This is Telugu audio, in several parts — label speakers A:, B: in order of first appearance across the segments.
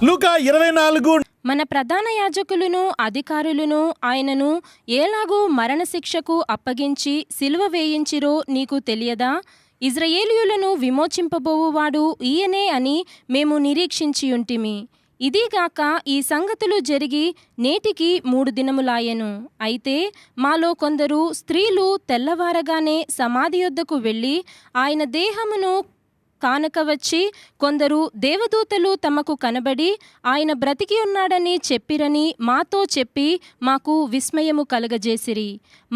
A: లూకా 24.
B: మన ప్రధాన యాజకులను అధికారులను ఆయనను ఏలాగూ మరణశిక్షకు అప్పగించి సిలువ వేయించిరో నీకు తెలియదా? ఇజ్రాయేలీయులను విమోచింపబోవువాడు ఈయనే అని మేము నిరీక్షించియుంటిమి. ఇదిగాక ఈ సంగతులు జరిగి నేటికి 3 దినములాయెను. అయితే మాలో కొందరు స్త్రీలు తెల్లవారగానే సమాధి యొద్దకు వెళ్ళి ఆయన దేహమును కానక వచ్చి, కొందరు దేవదూతలు తమకు కనబడి ఆయన బ్రతికి ఉన్నాడని చెప్పిరని మాతో చెప్పి మాకు విస్మయము కలగజేసిరి.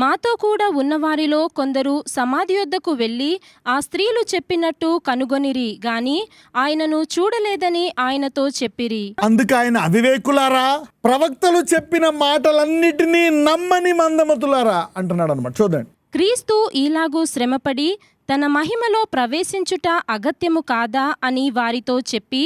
B: మాతో కూడా ఉన్నవారిలో కొందరు సమాధి యొద్దకు వెళ్ళి ఆ స్త్రీలు చెప్పినట్టు కనుగొనిరి గాని ఆయనను చూడలేదని ఆయనతో చెప్పిరి.
A: అందుకు ఆయన, అవివేకులారా, ప్రవక్తలు చెప్పిన మాటలన్నిటినీ నమ్మని మందమతులారా అంటున్నాడు అనమాట. చూడండి,
B: క్రీస్తు ఈలాగూ శ్రమపడి తన మహిమలో ప్రవేశించుట అగత్యము కాదా అని వారితో చెప్పి,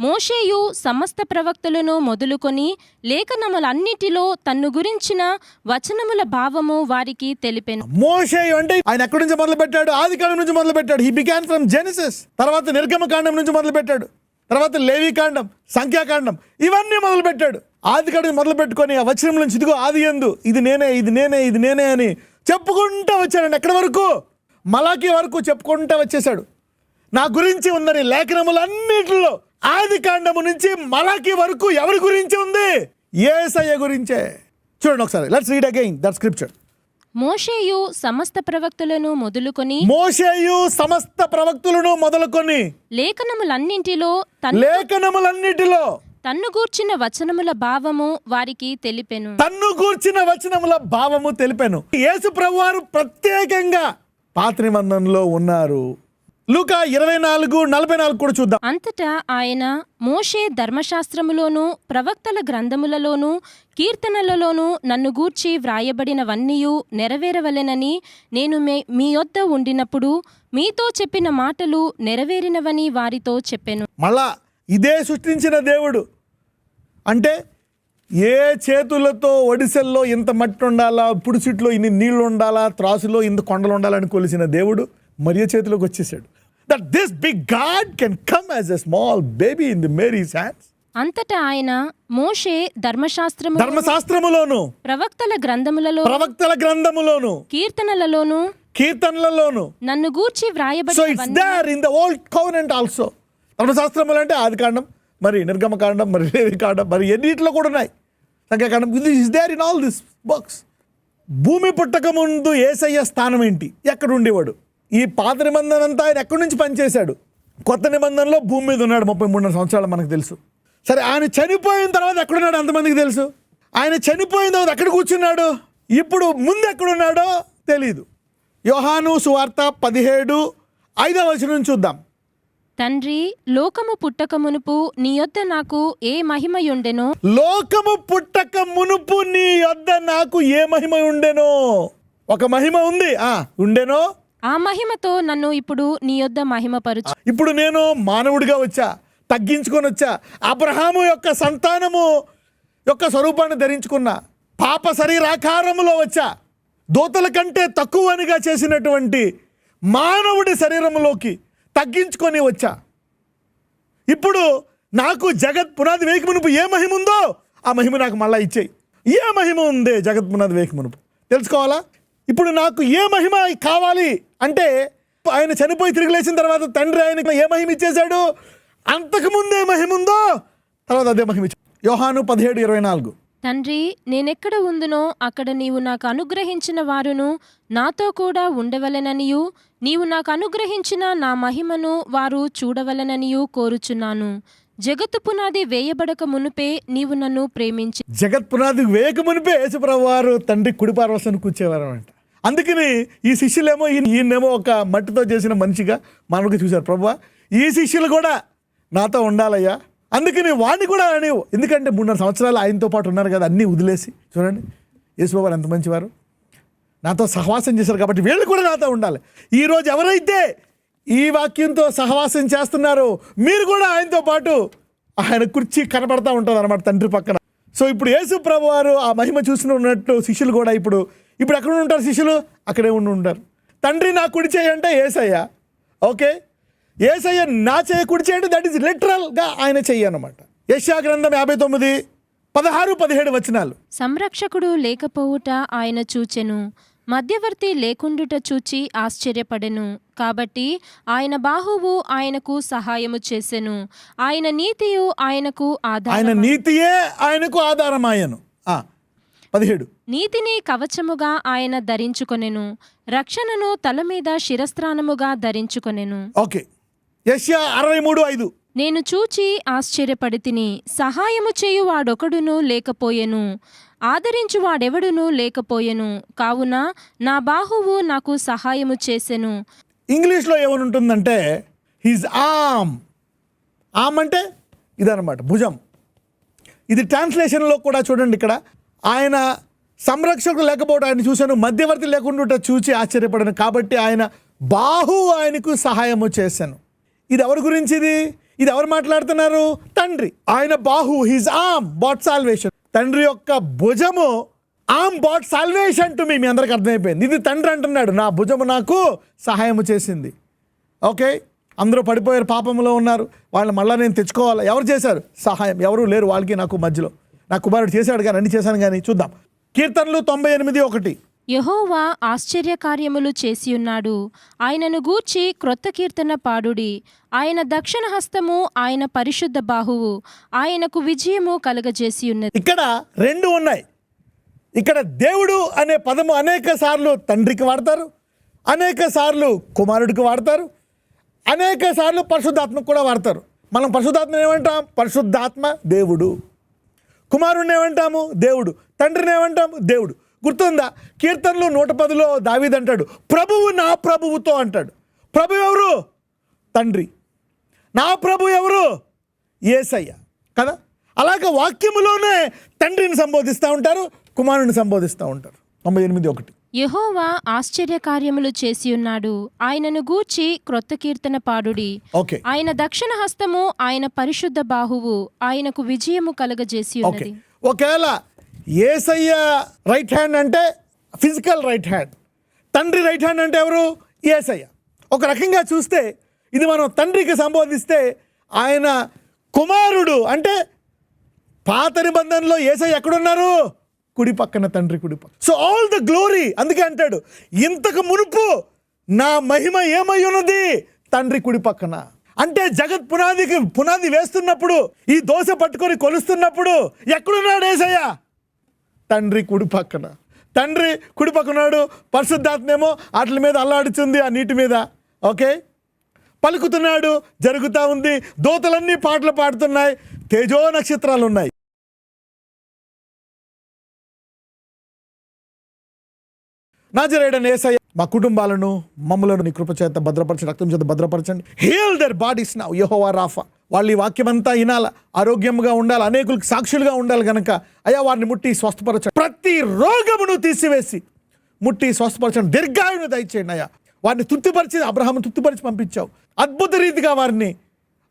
B: మోషేయు సమస్త ప్రవక్తలను మొదలుకొని లేఖనములన్నిటిలో తన్ను గురించిన వచనముల భావము వారికి తెలిపెను.
A: మోషేయు అంటే ఆయన ఎక్కడి నుంచి మొదలు పెట్టాడు? ఆదికాండం నుంచి మొదలు పెట్టాడు. He began from Genesis. తర్వాత నిర్గమకాండం నుంచి మొదలు పెట్టాడు. తర్వాత లేవీకాండం, సంఖ్యాకాండం, ఇవన్నీ మొదలు పెట్టాడు. ఆదికాండం మొదలు పెట్టుకొని ఆ వచనం నుంచి ఇదిగో ఆది యందు ఇది నేనే, ఇది నేనే, ఇది నేనే అని చెప్పుకుంటూ వచ్చాడండి. ఎక్కడి వరకు? మలాకి వరకు చెప్పుకుంటూ వచ్చేసాడు. నా గురించి ఉందని లేఖనములన్నిటిలో ఆదికాండము నుంచి మలాకి వరకు ఎవరి గురించి ఉంది? యేసయ్య గురించే. చూడండి ఒకసారి, let's read again that scripture.
B: మోషేయు సమస్త ప్రవక్తలను మొదలుకొని
A: లేఖనములన్నిటిలో
B: తన్ను గూర్చిన వచనముల భావము వారికి తెలిపెను.
A: యేసు ప్రభువారు ప్రత్యేకంగా పాత నిబంధనలో ఉన్నారు. లూకా 24:44 కూడా చూద్దాం.
B: అంతటా ఆయన, మోషే ధర్మశాస్త్రములోను ప్రవక్తల గ్రంథములలోను కీర్తనలలోను నన్ను గూర్చి వ్రాయబడినవన్నీయు నెరవేరవలెనని నేను మీ యొద్ద ఉండినప్పుడు మీతో చెప్పిన మాటలు నెరవేరినవని వారితో చెప్పెను.
A: మళ్ళా ఇదే సృష్టించిన దేవుడు అంటే ఏ చేతులతో ఒడిసెల్లో ఇంత మట్టి ఉండాలా, పుడిసిట్లో ఇన్ని నీళ్లు ఉండాలా, త్రాసులో ఇంత కొండలు ఉండాలని కొలిసిన దేవుడు మరియ చేతిలోకి వచ్చేసాడు. That this big God can come as a small baby in the Mary's hands.
B: అంతటా ఆయన, మోషే ధర్మశాస్త్రములోను ప్రవక్తల గ్రంథములలోను కీర్తనలలోను నన్ను గూర్చి వ్రాయబడిన.
A: So it's there in the old covenant also. ధర్మశాస్త్రములు అంటే ఆదికాండం, మరి నిర్గమకాండం, మరి లేవికాండం, మరి ఎన్నిటిలో కూడా ఉన్నాయి. సంఖ్యాకాండం, ఇది is there in all this books. భూమి పుట్టక ముందు యేసయ్య స్థానం ఏంటి? ఎక్కడ ఉండేవాడు? ఈ పాత నిబంధన అంతా ఆయన ఎక్కడి నుంచి పనిచేశాడు? కొత్త నిబంధనలో భూమి మీద ఉన్నాడు 33 సంవత్సరాలు, మనకు తెలుసు. సరే, ఆయన చనిపోయిన తర్వాత ఎక్కడున్నాడు అంతమందికి తెలుసు. ఆయన చనిపోయిన తర్వాత ఎక్కడ కూర్చున్నాడు? ఇప్పుడు ముందు ఎక్కడున్నాడో తెలీదు. యోహాను సువార్త 17:5 చూద్దాం.
B: తండ్రి, లోకము పుట్టక మునుపు నీ యొద్ద నాకు ఏ మహిమయుండెనో.
A: లోకము పుట్టక మునుపు నీ యొద్ద నాకు ఏ మహిమ ఉండెనో? ఒక మహిమ ఉంది, ఉండెనో.
B: ఆ మహిమతో నన్ను ఇప్పుడు నీ యొద్ద మహిమపరచు.
A: ఇప్పుడు నేను మానవుడిగా వచ్చా, తగ్గించుకొని వచ్చా. అబ్రహాము యొక్క సంతానము యొక్క స్వరూపాన్ని ధరించుకున్నా, పాప శరీరాకారములో వచ్చా, దూతల కంటే తక్కువనిగా చేసినటువంటి మానవుడి శరీరంలోకి తగ్గించుకొని వచ్చా. ఇప్పుడు నాకు జగత్ పునాది వేయక మునుపు ఏ మహిమ ఉందో ఆ మహిమ నాకు మళ్ళా ఇచ్చేయి. ఏ మహిమ ఉందే జగత్ పునాది వేయక మునుపు తెలుసుకోవాలా? ఇప్పుడు నాకు ఏ మహిమ కావాలి అంటే, ఆయన చనిపోయి తిరిగి లేచిన తర్వాత తండ్రి ఆయనకు ఏ మహిమ ఇచ్చేశాడు? అంతకుముందు ఏ మహిమ ఉందో తర్వాత అదే మహిమ ఇచ్చాడు. యోహాను 17:24.
B: తండ్రి, నేనెక్కడ ఉందునో అక్కడ నీవు నాకు అనుగ్రహించిన వారును నాతో కూడా ఉండవలెననియు, నీవు నాకు అనుగ్రహించిన నా మహిమను వారు చూడవలెననియు కోరుచున్నాను. జగత్తు పునాది వేయబడక మునుపే నీవు నన్ను ప్రేమించి.
A: జగత్ పునాది వేయక మునిపే యేసుప్రభు వారు తండ్రి కుడి పార్శ్వన కూర్చేవారు అంట. అందుకని ఈ శిష్యులేమో ఈయనేమో ఒక మట్టితో చేసిన మనిషిగా మనకు చూశారు. ప్రభువా, ఈ శిష్యులు కూడా నాతో ఉండాలయ్యా. అందుకని వాడిని కూడా అనేవు. ఎందుకంటే 3 సంవత్సరాలు ఆయనతో పాటు ఉన్నారు కదా, అన్నీ వదిలేసి. చూడండి, యేసుప్రభు వారు ఎంత మంచివారు, నాతో సహవాసం చేశారు కాబట్టి వీళ్ళు కూడా నాతో ఉండాలి. ఈరోజు ఎవరైతే ఈ వాక్యంతో సహవాసం చేస్తున్నారో మీరు కూడా ఆయనతో పాటు ఆయన కుర్చీ కనపడతా ఉంటారు అన్నమాట తండ్రి పక్కన. సో ఇప్పుడు యేసు ప్రభు వారు ఆ మహిమ చూసిన ఉన్నట్టు శిష్యులు కూడా ఇప్పుడు ఎక్కడ ఉంటారు? శిష్యులు అక్కడే ఉంటారు. తండ్రి నా కుడి చేయి అంటే యేసయ్య, ఓకే. యేసయ్య నా చేయి కుడి చేయి అంటే దట్ ఈస్ లిటరల్గా ఆయన చెయ్యి అన్నమాట. యెషయా గ్రంథం 59 16-17 వచనాలు.
B: సంరక్షకుడు లేకపోవుట ఆయన చూచెను, మధ్యవర్తి లేకుండుట చూచి ఆశ్చర్యపడెను. కాబట్టి ఆయన బాహువు ఆయనకు సహాయము చేసెను, ఆయన నీతియు ఆయనకు
A: ఆయన నీతియే ఆయనకు ఆధారమాయను. 17
B: నీతిని కవచముగా ఆయన ధరించుకొనెను, రక్షణను తల మీద శిరస్త్రాణముగా ధరించుకొనెను.
A: ఓకే. యెషయా 63:5
B: నేను చూచి ఆశ్చర్యపడి తిని, సహాయము చేయువాడొకడును లేకపోయెను, ఆదరించువాడెవడును లేకపోయెను, కావున నా బాహువు నాకు సహాయము చేసెను.
A: ఇంగ్లీష్లో ఏమనుంటుందంటే హిజ్ ఆర్మ్. ఆర్మ్ అంటే ఇదన్నమాట, భుజం. ఇది ట్రాన్స్లేషన్లో కూడా చూడండి, ఇక్కడ ఆయన సంరక్షకుడు లేకపోవడం ఆయన చూశాను, మధ్యవర్తి లేకుండా చూచి ఆశ్చర్యపడను, కాబట్టి ఆయన బాహువు ఆయనకు సహాయము చేశాను. ఇది ఎవరి గురించి? ఇది ఎవరు మాట్లాడుతున్నారు? తండ్రి. ఆయన బాహు, హిజ్ ఆర్మ్ బాట్ సాల్వేషన్. తండ్రి యొక్క భుజము, arm bat salvation to me అందరికి అర్థమైపోయింది. ఇది తండ్రి అంటున్నాడు, నా భుజము నాకు సహాయము చేసింది. ఓకే, అందరూ పడిపోయారు, పాపంలో ఉన్నారు, వాళ్ళని మళ్ళీ నేను తెచ్చుకోవాలి. ఎవరు చేశారు సహాయం? ఎవరు లేరు వాళ్ళకి నాకు మధ్యలో. నా కుమారుడు చేశాడు కానీ, అన్ని చేశాను కానీ. చూద్దాం, కీర్తనలు 98:1.
B: యెహోవా ఆశ్చర్య కార్యములు చేసియున్నాడు, ఆయనను గూర్చి క్రొత్త కీర్తన పాడుడి. ఆయన దక్షిణ హస్తము, ఆయన పరిశుద్ధ బాహువు ఆయనకు విజయము కలగజేసి ఉన్నది.
A: ఇక్కడ రెండు ఉన్నాయి. ఇక్కడ దేవుడు అనే పదము అనేక సార్లు తండ్రికి వాడతారు, అనేక సార్లు కుమారుడికి వాడతారు, అనేక సార్లు పరిశుద్ధాత్మకు కూడా వాడతారు. మనం పరిశుద్ధాత్మని ఏమంటాం? పరిశుద్ధాత్మ దేవుడు. కుమారుడిని ఏమంటాము? దేవుడు. తండ్రిని ఏమంటాము? దేవుడు. గుర్తుందా? కీర్తనలు 110లో దావీదు అంటాడు, ప్రభువు నా ప్రభువుతో అంటాడు. ప్రభు ఎవరు? తండ్రి. నా ప్రభు ఎవరు? యేసయ్య కదా. అలాగే వాక్యములోనే తండ్రిని సంబోధిస్తూ ఉంటారు, కుమారుని సంబోధిస్తూ ఉంటారు. 98:1.
B: యెహోవా ఆశ్చర్య కార్యములు చేసియున్నాడు, ఆయనను గూర్చి క్రొత్త కీర్తన పాడుడి.
A: ఓకే.
B: ఆయన దక్షిణ హస్తము, ఆయన పరిశుద్ధ బాహువు ఆయనకు విజయము కలగజేసి ఉన్నది.
A: ఒకవేళ యేసయ్య రైట్ హ్యాండ్ అంటే ఫిజికల్ రైట్ హ్యాండ్, తండ్రి రైట్ హ్యాండ్ అంటే ఎవరు? యేసయ్య. ఒక రకంగా చూస్తే ఇది మనం తండ్రికి సంబోధిస్తే, ఆయన కుమారుడు అంటే పాత నిబంధనలో యేసయ్య ఎక్కడున్నారు? కుడి పక్కన, తండ్రి కుడి పక్కన. So all the glory. అందుకే అంటాడు, ఇంతకు మునుపు నా మహిమ ఏమై ఉన్నది? తండ్రి కుడి పక్కన. అంటే జగత్ పునాది వేస్తున్నప్పుడు, ఈ దోశ పట్టుకొని కొలుస్తున్నప్పుడు ఎక్కడున్నాడు యేసయ్య? తండ్రి కుడి పక్కన. తండ్రి కుడి పక్కనాడు, పరిశుద్ధాత్మేమో వాటి మీద అల్లాడుతుంది, ఆ నీటి మీద. ఓకే, పలుకుతున్నాడు, జరుగుతూ ఉంది, దూతలన్నీ పాటలు పాడుతున్నాయి, తేజో నక్షత్రాలు ఉన్నాయి. నాజరేయుడైన యేసయ్య మా కుటుంబాలను, మమ్మలను నీ కృపచేత భద్రపరచండి, రక్తం చేత భద్రపరచండి. Heal their bodies now Jehovah Rapha. వాళ్ళు ఈ వాక్యమంతా వినాల, ఆరోగ్యంగా ఉండాలి, అనేకులకు సాక్షులుగా ఉండాలి కనుక అయ్యా వారిని ముట్టి స్వస్థపరచండి. ప్రతి రోగమును తీసివేసి ముట్టి స్వస్థపరచండి. దీర్ఘాయును దయచేయండి అయ్యా. వారిని తృప్తిపరిచి, అబ్రహాము తృప్తిపరిచి పంపించావు. అద్భుత రీతిగా వారిని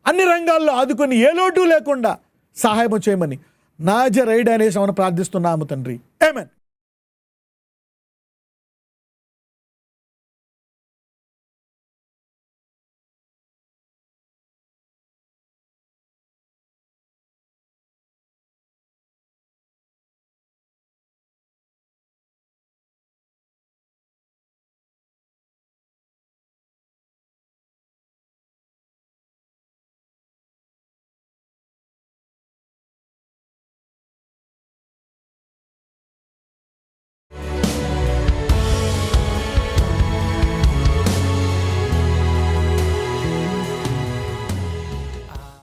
A: అన్ని రంగాల్లో ఆదుకొని ఏ లోటు లేకుండా సహాయం చేయమని నాజరేయుడైన యేసుని ప్రార్థిస్తున్నాము తండ్రి. ఆమేన్.